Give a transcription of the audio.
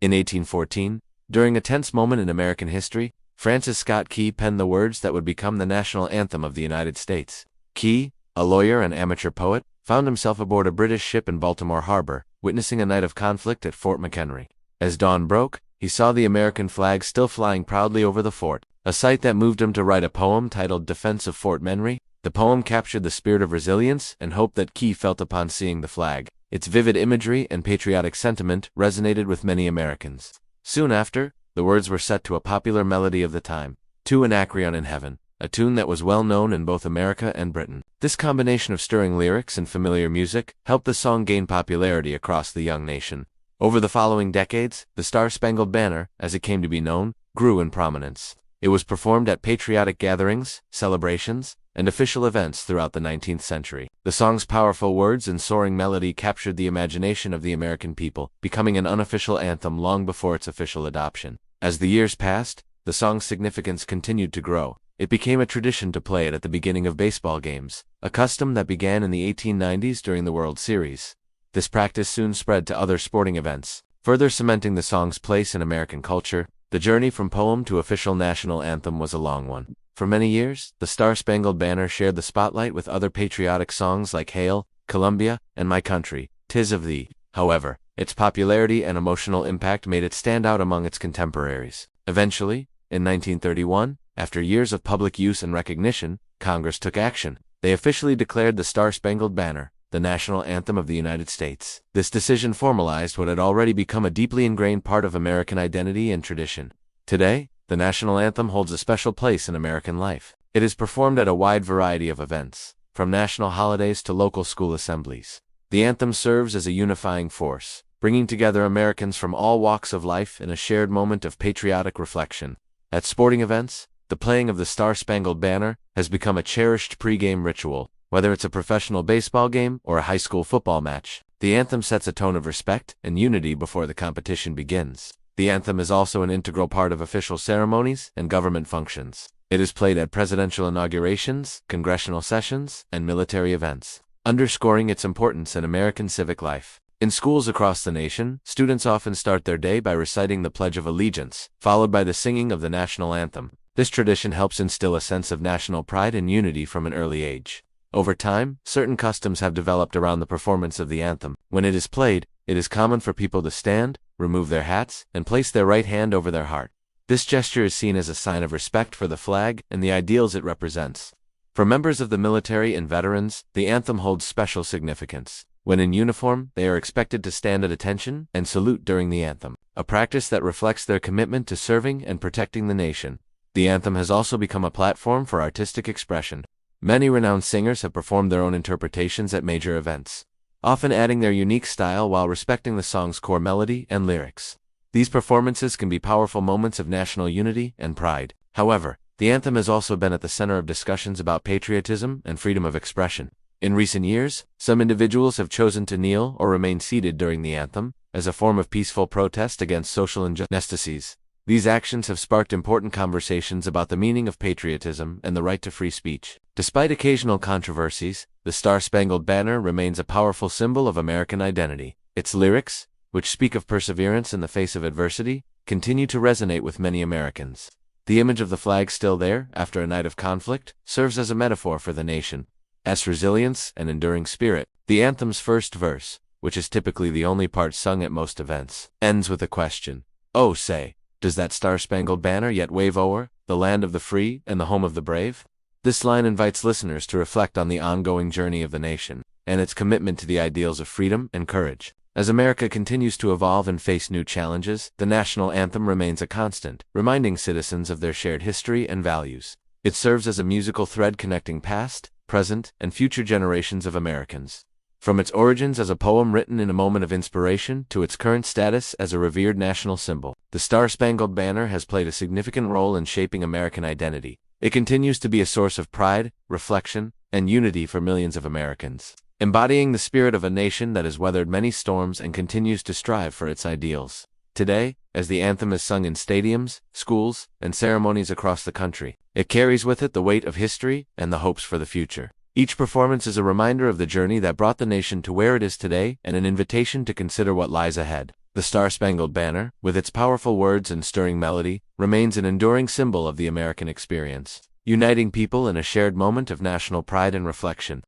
In 1814, during a tense moment in American history, Francis Scott Key penned the words that would become the national anthem of the United States. Key, a lawyer and amateur poet, found himself aboard a British ship in Baltimore Harbor, witnessing a night of conflict at Fort McHenry. As dawn broke, he saw the American flag still flying proudly over the fort, a sight that moved him to write a poem titled Defense of Fort McHenry. The poem captured the spirit of resilience and hope that Key felt upon seeing the flag. Its vivid imagery and patriotic sentiment resonated with many Americans. Soon after, the words were set to a popular melody of the time, To Anacreon in Heaven, a tune that was well known in both America and Britain. This combination of stirring lyrics and familiar music helped the song gain popularity across the young nation. Over the following decades, the Star-Spangled Banner, as it came to be known, grew in prominence. It was performed at patriotic gatherings, celebrations, and official events throughout the 19th century. The song's powerful words and soaring melody captured the imagination of the American people, becoming an unofficial anthem long before its official adoption. As the years passed, the song's significance continued to grow. It became a tradition to play it at the beginning of baseball games, a custom that began in the 1890s during the World Series. This practice soon spread to other sporting events, further cementing the song's place in American culture. The journey from poem to official national anthem was a long one. For many years, the Star-Spangled Banner shared the spotlight with other patriotic songs like Hail, Columbia, and My Country, 'Tis of Thee. However, its popularity and emotional impact made it stand out among its contemporaries. Eventually, in 1931, after years of public use and recognition, Congress took action. They officially declared the Star-Spangled Banner the national anthem of the United States. This decision formalized what had already become a deeply ingrained part of American identity and tradition. Today, the national anthem holds a special place in American life. It is performed at a wide variety of events, from national holidays to local school assemblies. The anthem serves as a unifying force, bringing together Americans from all walks of life in a shared moment of patriotic reflection. At sporting events, the playing of the Star-Spangled Banner has become a cherished pre-game ritual. Whether it's a professional baseball game or a high school football match, the anthem sets a tone of respect and unity before the competition begins. The anthem is also an integral part of official ceremonies and government functions. It is played at presidential inaugurations, congressional sessions, and military events, underscoring its importance in American civic life. In schools across the nation, students often start their day by reciting the Pledge of Allegiance, followed by the singing of the national anthem. This tradition helps instill a sense of national pride and unity from an early age. Over time, certain customs have developed around the performance of the anthem. When it is played, it is common for people to stand, remove their hats, and place their right hand over their heart. This gesture is seen as a sign of respect for the flag and the ideals it represents. For members of the military and veterans, the anthem holds special significance. When in uniform, they are expected to stand at attention and salute during the anthem, a practice that reflects their commitment to serving and protecting the nation. The anthem has also become a platform for artistic expression. Many renowned singers have performed their own interpretations at major events, often adding their unique style while respecting the song's core melody and lyrics. These performances can be powerful moments of national unity and pride. However, the anthem has also been at the center of discussions about patriotism and freedom of expression. In recent years, some individuals have chosen to kneel or remain seated during the anthem as a form of peaceful protest against social injustices. These actions have sparked important conversations about the meaning of patriotism and the right to free speech. Despite occasional controversies, the Star-Spangled Banner remains a powerful symbol of American identity. Its lyrics, which speak of perseverance in the face of adversity, continue to resonate with many Americans. The image of the flag still there, after a night of conflict, serves as a metaphor for the nation's resilience and enduring spirit. The anthem's first verse, which is typically the only part sung at most events, ends with a question. Oh, say, does that Star-Spangled Banner yet wave o'er the land of the free and the home of the brave? This line invites listeners to reflect on the ongoing journey of the nation and its commitment to the ideals of freedom and courage. As America continues to evolve and face new challenges, the national anthem remains a constant, reminding citizens of their shared history and values. It serves as a musical thread connecting past, present, and future generations of Americans. From its origins as a poem written in a moment of inspiration to its current status as a revered national symbol, the Star-Spangled Banner has played a significant role in shaping American identity. It continues to be a source of pride, reflection, and unity for millions of Americans, embodying the spirit of a nation that has weathered many storms and continues to strive for its ideals. Today, as the anthem is sung in stadiums, schools, and ceremonies across the country, it carries with it the weight of history and the hopes for the future. Each performance is a reminder of the journey that brought the nation to where it is today and an invitation to consider what lies ahead. The Star-Spangled Banner, with its powerful words and stirring melody, remains an enduring symbol of the American experience, uniting people in a shared moment of national pride and reflection.